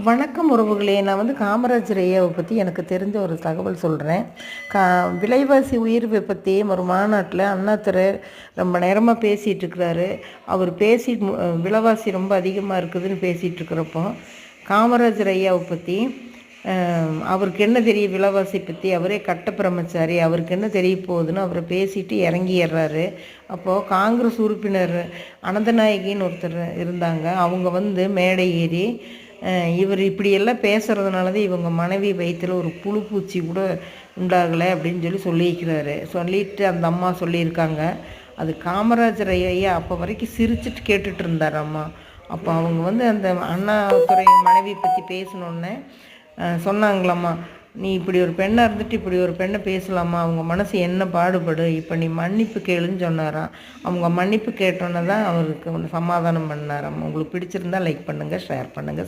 வணக்கம் உறவுகளே. நான் காமராஜர் ஐயாவை பற்றி எனக்கு தெரிஞ்ச ஒரு தகவல் சொல்கிறேன். கா விலைவாசி உயர்வை பற்றி ஒரு மாநாட்டில் அண்ணாதுரை ரொம்ப நேரமாக பேசிகிட்டு இருக்கிறாரு. அவர் விலைவாசி ரொம்ப அதிகமாக இருக்குதுன்னு பேசிகிட்டு இருக்கிறப்போ காமராஜர் ஐயாவை பற்றி அவருக்கு என்ன தெரியும், விலைவாசி பற்றி அவரே கட்ட பிரம்மச்சாரி, அவருக்கு என்ன தெரிய போகுதுன்னு அவரை பேசிட்டு இறங்கிடுறாரு. அப்போது காங்கிரஸ் உறுப்பினர் அனந்தநாயகின்னு ஒருத்தர் இருந்தாங்க. அவங்க மேடை ஏறி இவர் இப்படியெல்லாம் பேசுகிறதுனால தான் இவங்க மனைவி வயிற்றில் ஒரு புழு பூச்சி கூட உண்டாகலை அப்படின்னு சொல்லியிருக்கிறாரு. சொல்லிட்டு அந்த அம்மா சொல்லியிருக்காங்க. அது காமராஜர் ஐயா அப்போ வரைக்கும் சிரிச்சுட்டு கேட்டுட்டு இருந்தார் அம்மா. அப்போ அவங்க அந்த அண்ணாதுரை மனைவி பற்றி பேசணுன்னே சொன்னாங்களாம்மா, நீ இப்படி ஒரு பெண்ணாக இருந்துட்டு இப்படி ஒரு பெண்ணை பேசலாமா, அவங்க மனசு என்ன பாடுபடு, இப்போ நீ மன்னிப்பு கேளுன்னு சொன்னாராம். அவங்க மன்னிப்பு கேட்டோன்னே தான் அவருக்கு சமாதானம் பண்ணாராம். உங்களுக்கு பிடிச்சிருந்தா லைக் பண்ணுங்கள், ஷேர் பண்ணுங்கள்.